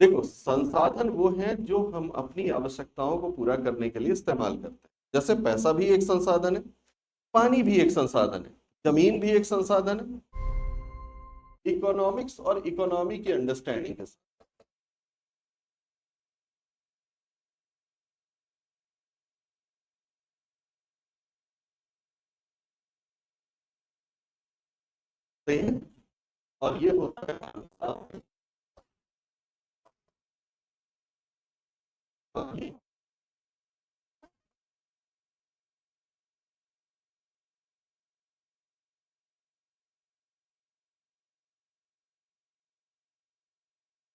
देखो, संसाधन वो हैं जो हम अपनी आवश्यकताओं को पूरा करने के लिए इस्तेमाल करते हैं। जैसे पैसा भी एक संसाधन है, पानी भी एक संसाधन है, जमीन भी एक संसाधन है। इकोनॉमिक्स और इकोनॉमी की अंडरस्टैंडिंग के साथ सही है। और ये होता है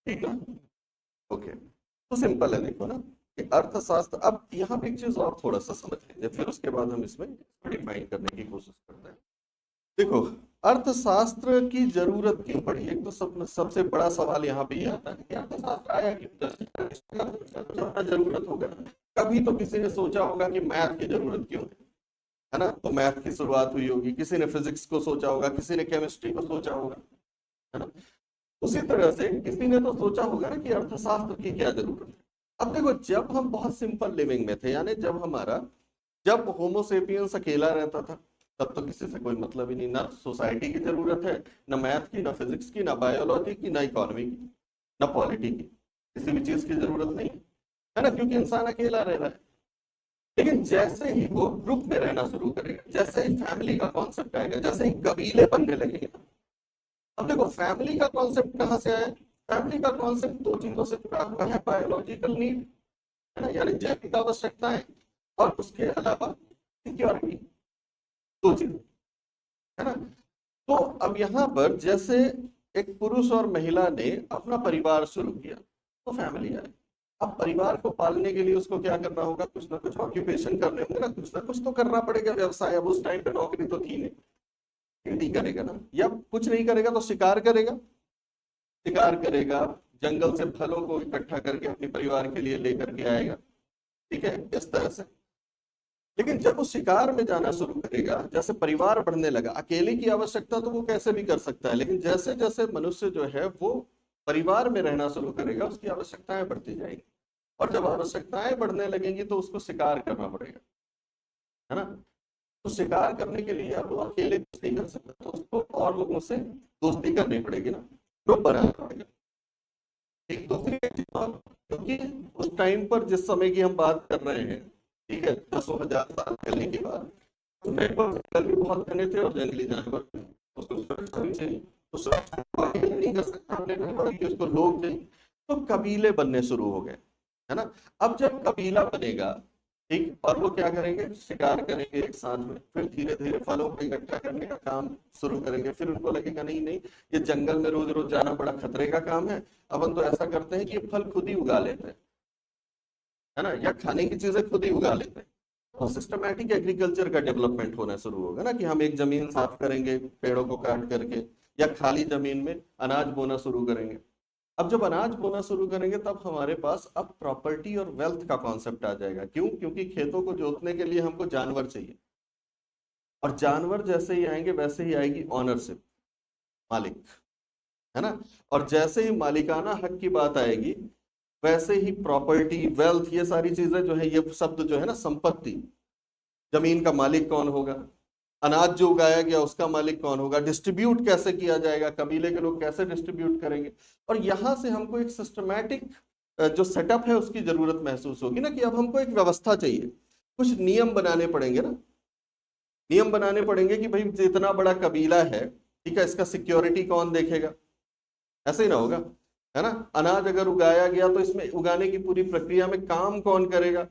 ठीक है। ओके, तो सिंपल है, देखो ना कि अर्थशास्त्र, अब यहाँ पे एक चीज और थोड़ा सा समझ लीजिए, फिर उसके बाद हम इसमें डिफाइन करने की कोशिश करते हैं। देखो, अर्थशास्त्र की जरूरत क्यों पड़ी, एक तो सबसे बड़ा सवाल यहाँ पे ये आता है कि अर्थशास्त्र आया क्यों, जरूरत होगा। कभी तो किसी ने सोचा होगा कि मैथ की जरूरत क्यों है ना, तो मैथ की शुरुआत हुई होगी, किसी ने फिजिक्स को सोचा होगा, किसी ने केमिस्ट्री को सोचा होगा, है ना। उसी तरह से किसी ने तो सोचा होगा ना कि अर्थशास्त्र की क्या जरूरत है। अब देखो, जब हम बहुत सिंपल लिविंग में थे, यानी जब होमोसेपियंस अकेला रहता था, तब तो किसी से कोई मतलब ही नहीं, ना सोसाइटी की जरूरत है, ना मैथ की, ना फिजिक्स की, ना बायोलॉजी की, ना इकोनॉमी की, ना पॉलिटी की, किसी भी चीज की जरूरत नहीं है ना, क्योंकि इंसान अकेला रह रहा है। लेकिन जैसे ही वो ग्रुप में रहना शुरू करेगा, जैसे ही फैमिली का कॉन्सेप्ट आएगा, जैसे ही कबीले बनने लगेंगे। अब देखो, फैमिली का कॉन्सेप्ट कहाँ से आया। फैमिली का कॉन्सेप्ट दो चीजों से जुड़ा हुआ है, बायोलॉजिकल नीड, है ना, यानी जैविक आवश्यकताएं, और उसके अलावा सिक्योरिटी, दो चीजें, है ना। तो अब यहाँ पर जैसे एक पुरुष और महिला ने अपना परिवार शुरू किया, तो फैमिली आई। अब परिवार को पालने के लिए उसको क्या करना होगा, कुछ ना कुछ ऑक्यूपेशन करने होंगे ना, कुछ ना कुछ तो करना पड़ेगा, व्यवसाय। अब उस टाइम पे नौकरी तो थी नहीं, खेती करेगा ना, या कुछ नहीं करेगा तो शिकार करेगा। शिकार करेगा, जंगल से फलों को इकट्ठा करके अपने परिवार के लिए लेकर के आएगा, ठीक है, इस तरह से। लेकिन जब वो शिकार में जाना शुरू करेगा, जैसे परिवार बढ़ने लगा, अकेले की आवश्यकता तो वो कैसे भी कर सकता है, लेकिन जैसे जैसे मनुष्य जो है वो परिवार में रहना शुरू करेगा, उसकी आवश्यकताएं बढ़ती जाएंगी। और जब आवश्यकताएं बढ़ने लगेंगी तो उसको शिकार करना पड़ेगा, है ना। तो शिकार करने के लिए अब वो अकेले कुछ नहीं कर सकता, तो उसको और लोगों से दोस्ती करनी पड़ेगी ना, ग्रुप बनाना पड़ेगा। एक दूसरे के खिलाफ, क्योंकि उस टाइम पर जिस समय की हम बात कर रहे हैं, ठीक है, 10,000 साल पहले की बात, उस टाइम पर जंगल भी बहुत घने थे और जंगली जानवर थे, उसको सुरक्षा भी चाहिए, तो सुरक्षा को अकेले नहीं कर सकता हमने, बल्कि उसको लोग चाहिए। तो कबीले बनने शुरू हो गए, है ना। अब जब कबीला बनेगा, ठीक, और वो क्या करेंगे, शिकार करेंगे एक साथ में, फिर धीरे धीरे फलों को इकट्ठा करने का काम शुरू करेंगे। फिर उनको लगेगा नहीं नहीं, ये जंगल में रोज रोज जाना बड़ा खतरे का काम है, अपन तो ऐसा करते हैं कि ये फल खुद ही उगा लेते हैं, है ना, या खाने की चीजें खुद ही उगा लेते हैं। तो सिस्टमैटिक एग्रीकल्चर का डेवलपमेंट होना शुरू होगा ना, कि हम एक जमीन साफ करेंगे पेड़ों को काट करके, या खाली जमीन में अनाज बोना शुरू करेंगे। अब जब अनाज बोना शुरू करेंगे, तब हमारे पास अब प्रॉपर्टी और वेल्थ का कॉन्सेप्ट आ जाएगा। क्यों, क्योंकि खेतों को जोतने के लिए हमको जानवर चाहिए, और जानवर जैसे ही आएंगे वैसे ही आएगी ऑनरशिप, मालिक, है ना। और जैसे ही मालिकाना हक की बात आएगी, वैसे ही प्रॉपर्टी, वेल्थ, ये सारी चीजें जो है, ये शब्द जो है ना, संपत्ति, जमीन का मालिक कौन होगा, अनाज जो उगाया गया उसका मालिक कौन होगा, डिस्ट्रीब्यूट कैसे किया जाएगा, कबीले के लोग कैसे डिस्ट्रीब्यूट करेंगे। और यहां से हमको एक सिस्टमैटिक जो सेटअप है उसकी जरूरत महसूस होगी ना, कि अब हमको एक व्यवस्था चाहिए, कुछ नियम बनाने पड़ेंगे ना। नियम बनाने पड़ेंगे कि भाई जितना बड़ा कबीला है, ठीक है, इसका सिक्योरिटी कौन देखेगा, ऐसे ही ना होगा, है ना। अनाज अगर उगाया गया तो इसमें उगाने की पूरी प्रक्रिया में काम कौन करेगा,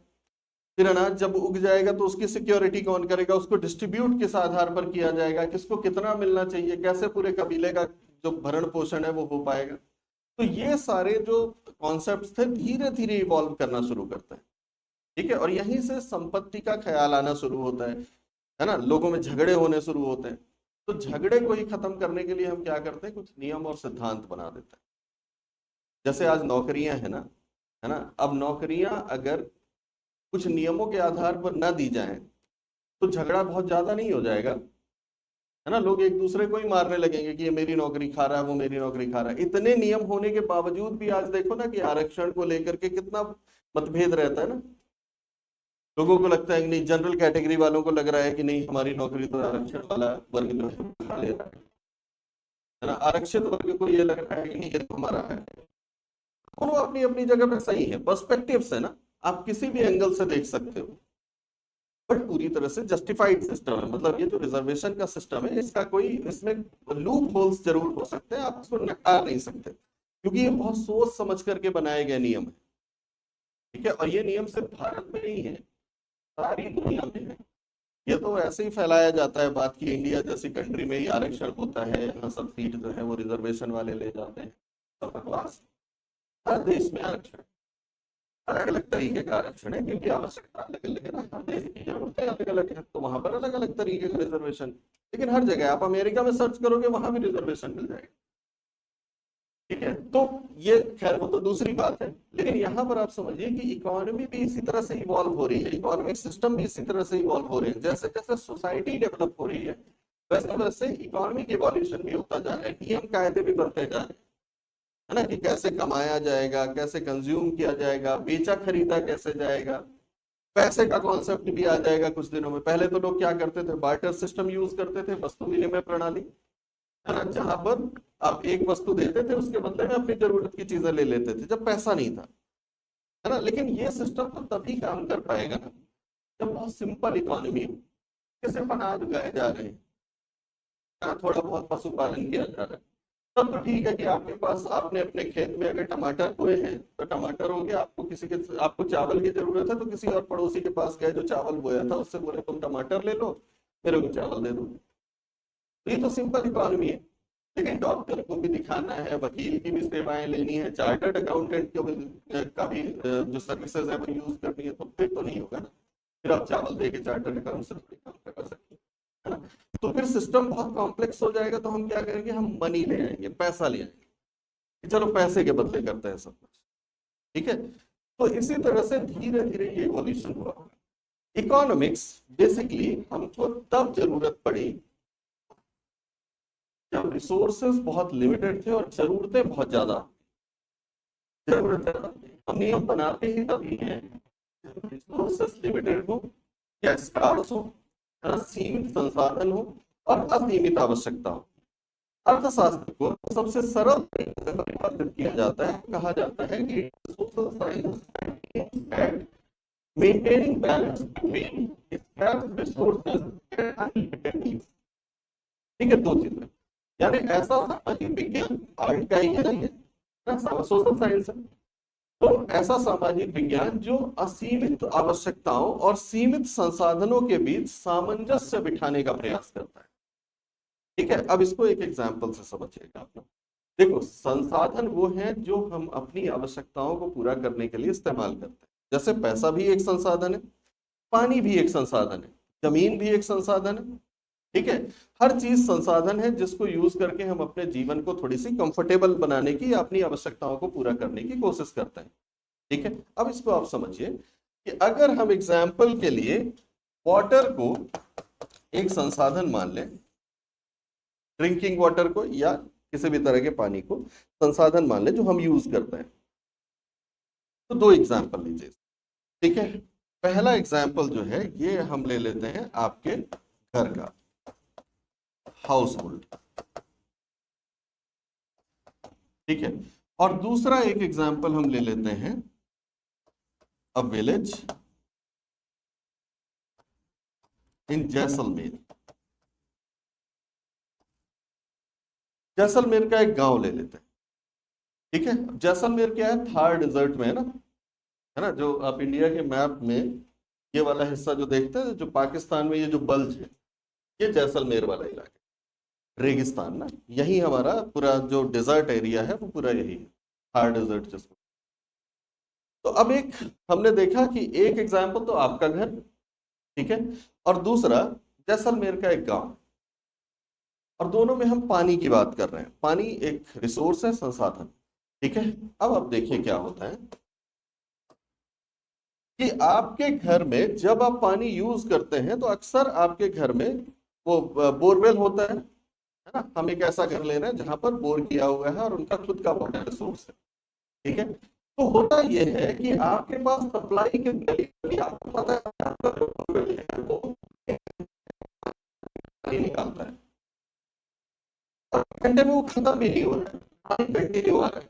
फिर अनाज जब उग जाएगा तो उसकी सिक्योरिटी कौन करेगा, उसको डिस्ट्रीब्यूट किस आधार पर किया जाएगा, किसको कितना मिलना चाहिए, कैसे पूरे कबीले का जो भरण पोषण है वो हो पाएगा। तो ये सारे जो कॉन्सेप्ट्स थे, धीरे धीरे इवॉल्व करना शुरू करते हैं, ठीक है। और यहीं से संपत्ति का ख्याल आना शुरू होता है ना, लोगों में झगड़े होने शुरू होते हैं। तो झगड़े को ही खत्म करने के लिए हम क्या करते हैं, कुछ नियम और सिद्धांत बना देते हैं। जैसे आज नौकरियां है ना, है ना, अब नौकरियां अगर कुछ नियमों के आधार पर ना दी जाएं, तो झगड़ा बहुत ज्यादा नहीं हो जाएगा, है ना, लोग एक दूसरे को ही मारने लगेंगे कि ये मेरी नौकरी खा रहा है, वो मेरी नौकरी खा रहा है। इतने नियम होने के बावजूद भी आज देखो ना कि आरक्षण को लेकर के कितना मतभेद रहता है ना। लोगों को लगता है कि नहीं, जनरल कैटेगरी वालों को लग रहा है कि नहीं, हमारी नौकरी तो आरक्षण वाला वर्ग जो है खा ले रहा है ना, आरक्षित वर्ग को ये लग रहा है कि नहीं, ये तो हमारा है। दोनों अपनी अपनी जगह पे सही है, पर्सपेक्टिव से ना, आप किसी भी एंगल से देख सकते हो, बट पूरी तरह से जस्टिफाइड सिस्टम है। मतलब ये जो रिजर्वेशन का सिस्टम है, इसका कोई, इसमें लूप होल्स जरूर हो सकते हैं, आप इसको नकार नहीं सकते, क्योंकि ये बहुत सोच समझ करके बनाए गए नियम है। ठीक है, और ये नियम सिर्फ भारत में नहीं है, सारी दुनिया में है। ये तो ऐसे ही फैलाया जाता है बात की इंडिया जैसी कंट्री में ही आरक्षण होता है, यहाँ सब सीट जो है वो रिजर्वेशन वाले ले जाते हैं, सब बकवास। हर देश में आरक्षण, अलग अलग तरीके का आरक्षण है, क्योंकि आवश्यकता अलग अलग है ना, हर देश की जरूरतें अलग अलग है, तो वहां पर अलग अलग तरीके का रिजर्वेशन। लेकिन हर जगह, आप अमेरिका में सर्च करोगे वहां भी रिजर्वेशन मिल जाएगा। ठीक है, तो ये खैर वो तो दूसरी बात है, लेकिन यहाँ पर आप समझिए कि इकोनॉमी भी इसी तरह से इवॉल्व हो रही है, इकोनॉमिक सिस्टम भी इसी तरह से इवॉल्व हो रहे हैं। जैसे जैसे सोसाइटी डेवलप हो रही है, वैसे वैसे इकोनॉमिक इवोल्यूशन भी होता जा रहा है, नियम कायदे भी बनते जा रहे हैं, है ना, कि कैसे कमाया जाएगा, कैसे कंज्यूम किया जाएगा, बेचा खरीदा कैसे जाएगा, पैसे का कॉन्सेप्ट भी आ जाएगा कुछ दिनों में। पहले तो लोग क्या करते थे, बार्टर सिस्टम यूज करते थे, वस्तु विनिमय प्रणाली, है ना, जहां पर आप एक वस्तु देते थे, उसके बदले में अपनी जरूरत की चीजें ले लेते थे जब पैसा नहीं था, है ना। लेकिन ये सिस्टम तो तभी काम कर पाएगा ना जब बहुत सिंपल इकोनॉमी हो, कि सिर्फ अनाज उगाए जा रहे हैं, है ना, थोड़ा बहुत पशुपालन किया जा रहा है, तब तो ठीक है कि आपके पास, आपने अपने खेत में अगर टमाटर बोए हैं तो टमाटर हो गया, आपको किसी के, आपको चावल की जरूरत है तो किसी और पड़ोसी के पास गए जो चावल बोया था, उससे बोले तुम टमाटर ले लो, मेरे को चावल दे दो। तो ये तो सिंपल इकोनॉमी है। लेकिन डॉक्टर को भी दिखाना है, वकील की भी सेवाएं लेनी है, चार्टर्ड अकाउंटेंट का भी जो सर्विसेज है वो यूज करनी है, तो फिर तो नहीं होगा ना। फिर आप चावल दे के चार्टर्ड अकाउंट से थोड़ी काम करवा सकते हैं, है ना। तो फिर सिस्टम बहुत कॉम्प्लेक्स हो जाएगा, तो हम क्या करेंगे, हम मनी ले आएंगे, पैसा ले आएंगे, कि चलो पैसे के बदले करते हैं सब कुछ। ठीक है, तो इसी तरह से धीरे धीरे ये इवोल्यूशन हुआ। इकोनॉमिक्स बेसिकली हमको तब जरूरत पड़ी जब रिसोर्सेज बहुत लिमिटेड थे और जरूरतें बहुत ज्यादा, हम नियम बनाते ही तभी हैं रिसोर्सेज लिमिटेड हो या स्कार्स हो, सीमित संसाधन हो और असीमित आवश्यकता हो। अर्थशास्त्र को सबसे सरल तरीके से परिभाषित किया जाता है, कहा जाता है कि social science maintaining balance between scarce resources and unlimited needs. ठीक है, दो चीजें, यानी ऐसा सामाजिक विज्ञान आर्ट का ही है ना, ये सोशल साइंस है, तो ऐसा सामाजिक विज्ञान जो असीमित आवश्यकताओं और सीमित संसाधनों के बीच सामंजस्य बिठाने का प्रयास करता है। ठीक है, अब इसको एक एग्जाम्पल से समझिएगा आप लोग। देखो, संसाधन वो है जो हम अपनी आवश्यकताओं को पूरा करने के लिए इस्तेमाल करते हैं। जैसे पैसा भी एक संसाधन है, पानी भी एक संसाधन है, जमीन भी एक संसाधन है। ठीक है, हर चीज संसाधन है जिसको यूज करके हम अपने जीवन को थोड़ी सी कंफर्टेबल बनाने की या अपनी आवश्यकताओं को पूरा करने की कोशिश करते हैं। ठीक है, अब इसको आप समझिए कि अगर हम एग्जाम्पल के लिए वाटर को एक संसाधन मान लें, ड्रिंकिंग वाटर को या किसी भी तरह के पानी को संसाधन मान लें जो हम यूज करते हैं, तो दो एग्जाम्पल लीजिए। ठीक है, पहला एग्जाम्पल जो है ये हम ले लेते हैं आपके घर का, हाउस होल्ड। ठीक है, और दूसरा एक एग्जाम्पल हम ले लेते हैं a village in Jaisalmer. Jaisalmer का एक गांव ले लेते हैं। ठीक है, जैसलमेर क्या है, थार डेजर्ट में है ना, जो आप इंडिया के मैप में ये वाला हिस्सा जो देखते हैं, जो पाकिस्तान में ये जो बल्ज है, ये जैसलमेर वाला इलाका, रेगिस्तान ना, यही हमारा पूरा जो डेजर्ट एरिया है वो पूरा यही है, थार डेजर्ट जिसको। तो अब एक हमने देखा कि एक एग्जाम्पल तो आपका घर, ठीक है, और दूसरा जैसलमेर का एक गांव, और दोनों में हम पानी की बात कर रहे हैं। पानी एक रिसोर्स है, संसाधन। ठीक है, अब आप देखिए क्या होता है कि आपके घर में जब आप पानी यूज करते हैं तो अक्सर आपके घर में वो बोरवेल होता है ना, हम एक ऐसा घर ले रहे हैं जहां पर बोर किया हुआ है और उनका खुद का वाटर रिसोर्स है, ठीक है। तो होता यह है कि आपके पास सप्लाई के लिए आपको पता है आपका जो borewell है, वो पानी निकालता है और घंटे में वो खत्म भी नहीं हो रहा है, पानी कंटिन्यू आ रहा है,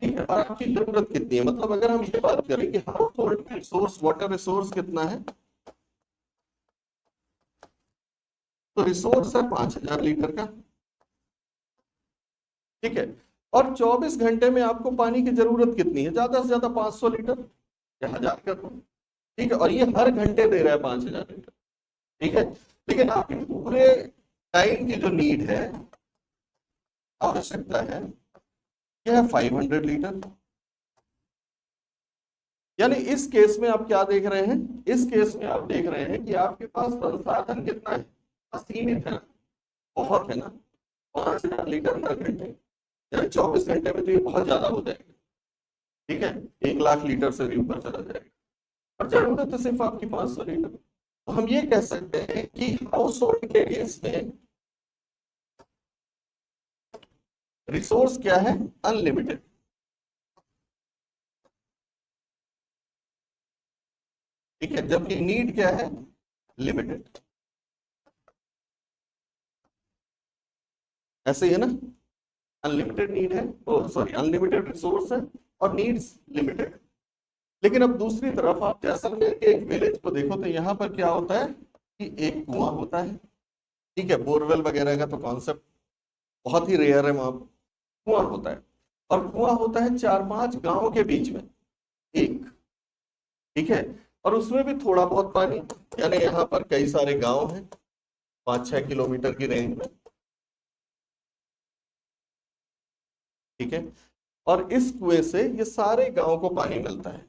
ठीक है। और आपकी जरूरत कितनी है, मतलब अगर हम ये बात करें कि हाउस होल्ड में रिसोर्स वाटर रिसोर्स कितना है, तो रिसोर्स है 5000 लीटर का, ठीक है। और 24 घंटे में आपको पानी की जरूरत कितनी है, ज्यादा से ज्यादा 500 लीटर या 1000 का, ठीक है। और ये हर घंटे दे रहा है 5000 लीटर, ठीक है। लेकिन आपके पूरे टाइम की जो नीड है, आवश्यकता है, यह है 500 लीटर। यानी इस केस में आप क्या देख रहे हैं, इस केस में आप देख रहे हैं कि आपके पास संसाधन कितना है, असीमित है ना, बहुत है ना, 5000 लीटर हर घंटे, यानी 24 घंटे में तो ये बहुत ज्यादा हो जाएगा, ठीक है। 1 लाख लीटर से भी ऊपर चला जाएगा और जरूरत है सिर्फ आपकी 500 लीटर। तो हम ये कह सकते हैं कि हाउस होल्ड के केस में रिसोर्स क्या है, अनलिमिटेड, ठीक है, जबकि नीड क्या है, लिमिटेड। ऐसे ही है ना, अनलिमिटेड नीड है, सॉरी अनलिमिटेड रिसोर्स है और नीड्स लिमिटेड। लेकिन अब दूसरी तरफ आप जैसलमेर के एक विलेज को देखो तो यहाँ पर क्या होता है कि एक कुआं होता है, ठीक है। बोरवेल वगैरह का तो कॉन्सेप्ट बहुत ही रेयर है वहां पर, कुआं होता है और कुआं होता है 4-5 गांव के बीच में एक, ठीक है। और उसमें भी थोड़ा बहुत पानी, यानी यहाँ पर कई सारे गांव हैं 5-6 किलोमीटर की रेंज में, ठीक है। और इस कुएं से ये सारे गांव को पानी मिलता है,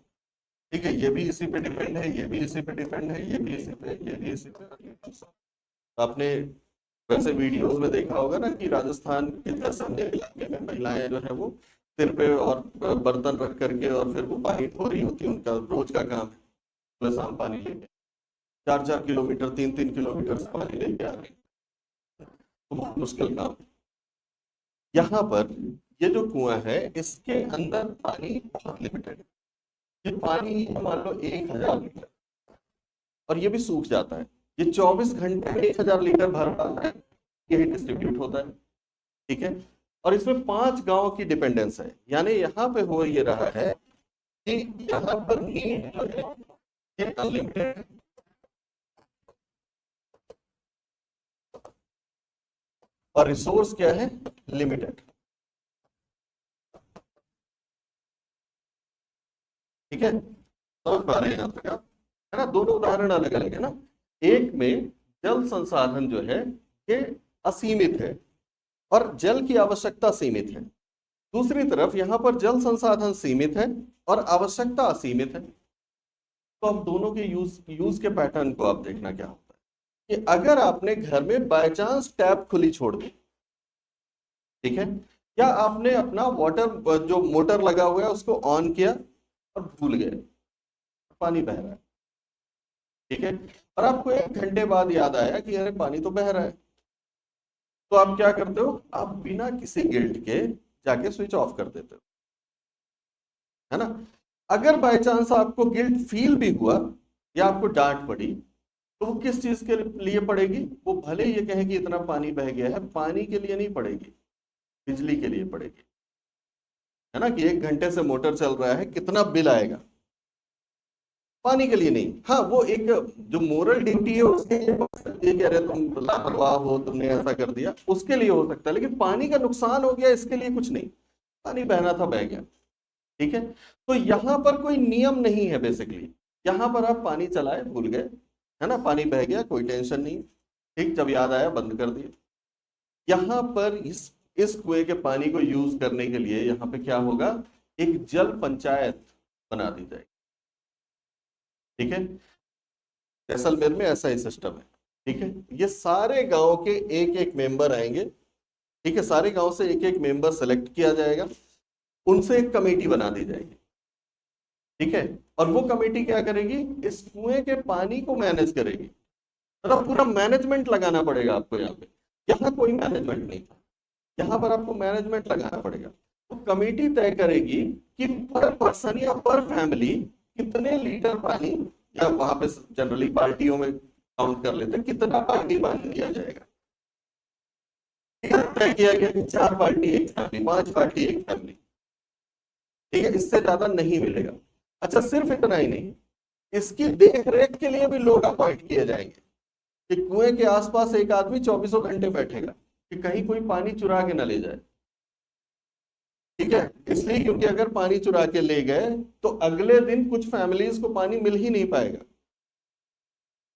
ठीक है। ये भी इसी पे डिपेंड है, ये भी इसी पे डिपेंड है, ये भी इसी पे, ये भी इसी पे। आपने वैसे वीडियोस में देखा होगा ना कि राजस्थान के जैसलमेर इलाके में महिलाएं जो है वो सिर पे और बर्तन रख करके और फिर वो पानी धो रही होती है, उनका रोज का काम है, सुबह शाम पानी लेके 4-4 किलोमीटर 3-3 किलोमीटर से पानी लेके आ रहे हैं, तो बहुत मुश्किल काम है। यहाँ पर ये जो कुआं है इसके अंदर पानी बहुत लिमिटेड है, ये पानी है मान लो 1000 लीटर और ये भी सूख जाता है, ये 24 घंटे में 1000 लीटर भर पाता है, यही डिस्ट्रीब्यूट होता है, ठीक है। और इसमें 5 गांव की डिपेंडेंस है, यानी यहाँ पे हो ये रहा है कि यहाँ पर नीड जो है ये अनलिमिटेड है और रिसोर्स क्या है, लिमिटेड, ठीक है। समझ पा रहे हैं यहाँ तक आप, है ना। दोनों उदाहरण अलग अलग है ना, एक में जल संसाधन जो है ये असीमित है और जल की आवश्यकता सीमित है, दूसरी तरफ यहाँ पर जल संसाधन सीमित है और आवश्यकता असीमित है। तो अब दोनों के यूज के पैटर्न को आप देखना क्या होता है कि अगर आपने घर में बाय चांस टैप खुली छोड़ दी, ठीक है, या आपने अपना वाटर जो मोटर लगा हुआ है उसको ऑन किया और भूल गए, पानी बह रहा है, ठीक है। और आपको 1 घंटे बाद याद आया कि अरे पानी तो बह रहा है, तो आप क्या करते हो, आप बिना किसी गिल्ट के जाके स्विच ऑफ कर देते हो, है ना। अगर बाय चांस आपको गिल्ट फील भी हुआ या आपको डांट पड़ी, तो वो किस चीज के लिए पड़ेगी, वो भले ये कहे कि इतना पानी बह गया है, पानी के लिए नहीं पड़ेगी, बिजली के लिए पड़ेगी, है ना। कि 1 घंटे से मोटर चल रहा है, कितना बिल आएगा, पानी के लिए नहीं। हाँ, वो एक जो मोरल ड्यूटी है उसके लिए हो सकती है कि अरे तुम लापरवाह हो, तुमने ऐसा कर दिया, उसके लिए हो सकता है, लेकिन पानी का नुकसान हो गया इसके लिए कुछ नहीं, पानी बहना था बह गया, ठीक है। तो यहाँ पर कोई नियम नहीं है बेसिकली, यहाँ पर आप पानी चलाए भूल गए, है ना, पानी बह गया कोई टेंशन नहीं, ठीक, जब याद आया बंद कर दिया। यहाँ पर इस कुएं के पानी को यूज करने के लिए यहाँ पे क्या होगा, एक जल पंचायत बना दी जाएगी, ठीक है। जैसलमेर में ऐसा ही सिस्टम है, ठीक है। ये सारे गांव के एक एक मेंबर आएंगे, ठीक है, सारे गांव से एक एक मेंबर सेलेक्ट किया जाएगा, उनसे एक कमेटी बना दी जाएगी, ठीक है। और वो कमेटी क्या करेगी, इस कुएं के पानी को मैनेज करेगी, मतलब पूरा मैनेजमेंट लगाना पड़ेगा आपको यहाँ पे। यहाँ कोई मैनेजमेंट नहीं था, यहाँ पर आपको मैनेजमेंट लगाना पड़ेगा। तो कमेटी तय करेगी कि पर पर्सन या पर फैमिली कितने लीटर पानी, या वहां पे जनरली बाल्टियों में काउंट कर लेते हैं, कितना पानी पानी दिया जाएगा। तय किया गया कि 4 बाल्टी एक फैमिली, 5 बाल्टी एक फैमिली, ठीक है, इससे ज्यादा नहीं मिलेगा। अच्छा, सिर्फ इतना ही नहीं, इसकी देख रेख के लिए भी लोग अपॉइंट किए जाएंगे कि कुएं के आसपास एक आदमी 24 घंटे बैठेगा कि कहीं कोई पानी चुरा के ना ले जाए। ठीक है, इसलिए क्योंकि अगर पानी चुरा के ले गए तो अगले दिन कुछ फैमिलीज को पानी मिल ही नहीं पाएगा।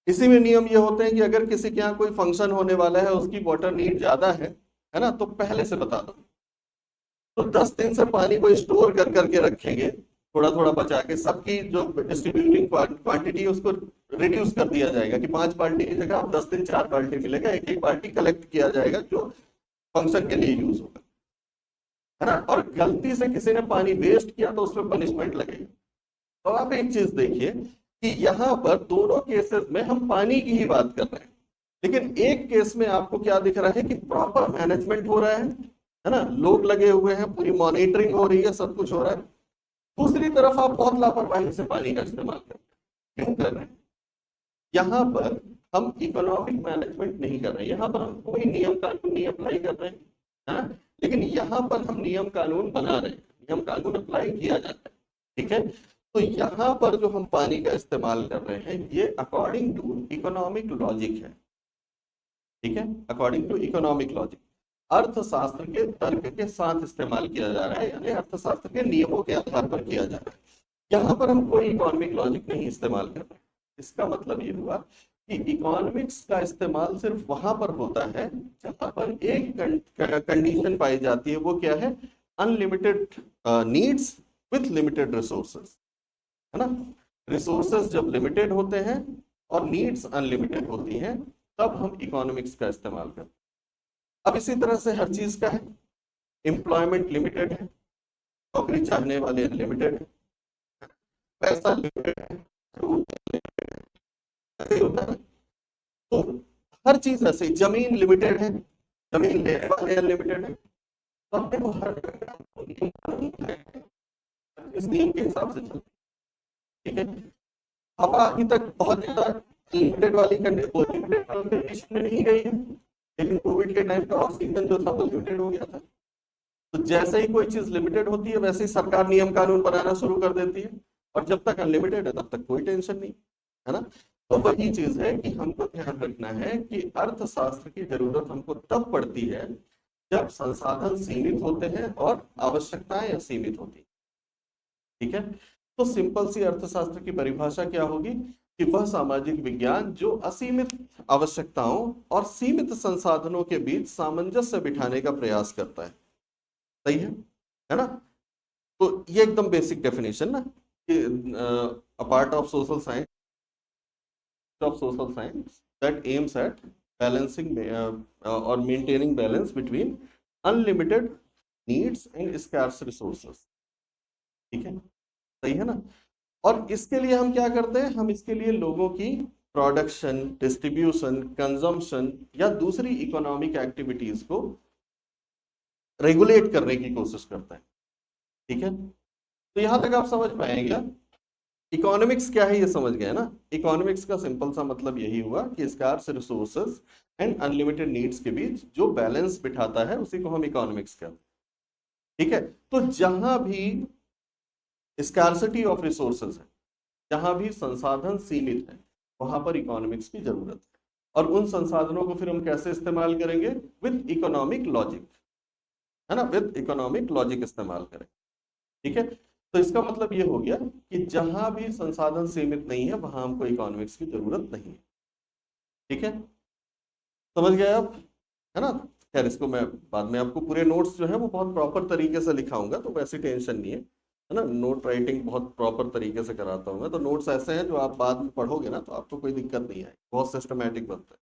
इसी में नियम ये होते हैं कि अगर किसी के यहाँ कोई फंक्शन होने वाला है, उसकी वाटर नीड ज्यादा है ना, तो पहले से बता दो। तो 10 दिन से पानी को स्टोर कर करके रखेंगे, थोड़ा थोड़ा बचा के, सबकी जो डिस्ट्रीब्यूटिंग क्वांटिटी है उसको रिड्यूस कर दिया जाएगा कि 5 बाल्टी की जगह अब 10 दिन 4 बाल्टी मिलेगा, एक एक बाल्टी कलेक्ट किया जाएगा जो फंक्शन के लिए यूज होगा, है ना। और गलती से किसी ने पानी वेस्ट किया तो उसमें पनिशमेंट लगेगी। तो आप एक चीज देखिए कि यहाँ पर दोनों केसेस में हम पानी की ही बात कर रहे हैं, लेकिन एक केस में आपको क्या दिख रहा है कि प्रॉपर मैनेजमेंट हो रहा है ना, लोग लगे हुए हैं, पूरी मॉनिटरिंग हो रही है, सब कुछ हो रहा है। दूसरी तरफ आप बहुत लापरवाही से पानी का इस्तेमाल कर रहे हैं। क्यों कर रहे हैं? यहाँ पर हम इकोनॉमिक मैनेजमेंट नहीं कर रहे हैं, यहाँ पर हम कोई नियम कानून नहीं अप्लाई कर रहे हैं, है ना? लेकिन यहाँ पर हम नियम कानून बना रहे हैं, नियम कानून अप्लाई किया जाता है, ठीक है। तो यहाँ पर जो हम पानी का इस्तेमाल कर रहे हैं ये अकॉर्डिंग टू इकोनॉमिक लॉजिक है, ठीक है, अकॉर्डिंग टू इकोनॉमिक लॉजिक, अर्थशास्त्र के तर्क के साथ इस्तेमाल किया जा रहा है, यानी अर्थशास्त्र के नियमों के आधार पर किया जा रहा है। यहाँ पर हम कोई इकोनॉमिक लॉजिक नहीं इस्तेमाल कर रहे। इसका मतलब ये हुआ कि इकोनॉमिक्स का इस्तेमाल सिर्फ वहां पर होता है जहां पर एक कंडीशन पाई जाती है, वो क्या है? Unlimited needs with limited resources, है ना। रिसोर्सेज जब लिमिटेड होते हैं और नीड्स अनलिमिटेड होती हैं, तब हम इकोनॉमिक्स का इस्तेमाल करते हैं। अब इसी तरह से हर चीज का है, एम्प्लॉयमेंट लिमिटेड है, नौकरी चाहने वाले लिमिटेड है, पैसा लिमिटेड है, ऐसे होता है। तो हर चीज ऐसे, जमीन लिमिटेड है, जमीन लेने वाले अनलिमिटेड है, तो अपने को हर इस नियम के हिसाब से चलते, ठीक है। हवा अभी तक बहुत ज्यादा लिमिटेड वाली कंडीशन में नहीं गई है, लेकिन कोविड के टाइम पे ऑक्सीजन जो था वो लिमिटेड हो गया था। तो जैसे ही कोई चीज लिमिटेड होती है वैसे ही सरकार नियम कानून बनाना शुरू कर देती है, और जब तक अनलिमिटेड है तब तक कोई टेंशन नहीं, है ना। तो वही चीज है कि हमको ध्यान रखना है कि अर्थशास्त्र की जरूरत हमको तब पड़ती है जब संसाधन सीमित होते हैं और आवश्यकताएं असीमित होती, ठीक है। तो सिंपल सी अर्थशास्त्र की परिभाषा क्या होगी कि वह सामाजिक विज्ञान जो असीमित आवश्यकताओं और सीमित संसाधनों के बीच सामंजस्य बिठाने का प्रयास करता है। सही है ना। तो ये एकदम बेसिक डेफिनेशन ना कि a part of social science that aims at balancing or maintaining balance between unlimited needs and scarce resources, ठीक है, सही है ना। और इसके लिए हम क्या करते हैं? हम इसके लिए लोगों की प्रोडक्शन, डिस्ट्रीब्यूशन, कंजम्पशन या दूसरी इकोनॉमिक एक्टिविटीज को रेगुलेट करने की कोशिश करते हैं, ठीक है। तो यहां तक आप समझ पाएंगे इकोनॉमिक्स क्या है, ये समझ गए ना। इकोनॉमिक्स का सिंपल सा मतलब यही हुआ कि scarce resources and unlimited needs के बीच जो बैलेंस बिठाता है उसी को हम इकोनॉमिक्स कहते हैं, ठीक है। तो जहां भी स्कार्सिटी ऑफ रिसोर्सेज है, जहां भी संसाधन सीमित है, वहां पर इकोनॉमिक्स की जरूरत है। और उन संसाधनों को फिर हम कैसे इस्तेमाल करेंगे? विद इकोनॉमिक लॉजिक, है ना, विद इकोनॉमिक लॉजिक इस्तेमाल करें, ठीक है। तो इसका मतलब ये हो गया कि जहां भी संसाधन सीमित नहीं है वहां हमको इकोनॉमिक्स की जरूरत नहीं है, ठीक है। समझ गए आप, है ना। खैर इसको मैं बाद में आपको पूरे नोट्स जो है वो बहुत प्रॉपर तरीके से लिखाऊंगा, तो वैसी टेंशन नहीं है ना। नोट राइटिंग बहुत प्रॉपर तरीके से कराता हूँ मैं, तो नोट्स ऐसे हैं जो आप बाद में पढ़ोगे ना तो आपको कोई दिक्कत नहीं आएगी, बहुत सिस्टमैटिक बनता है।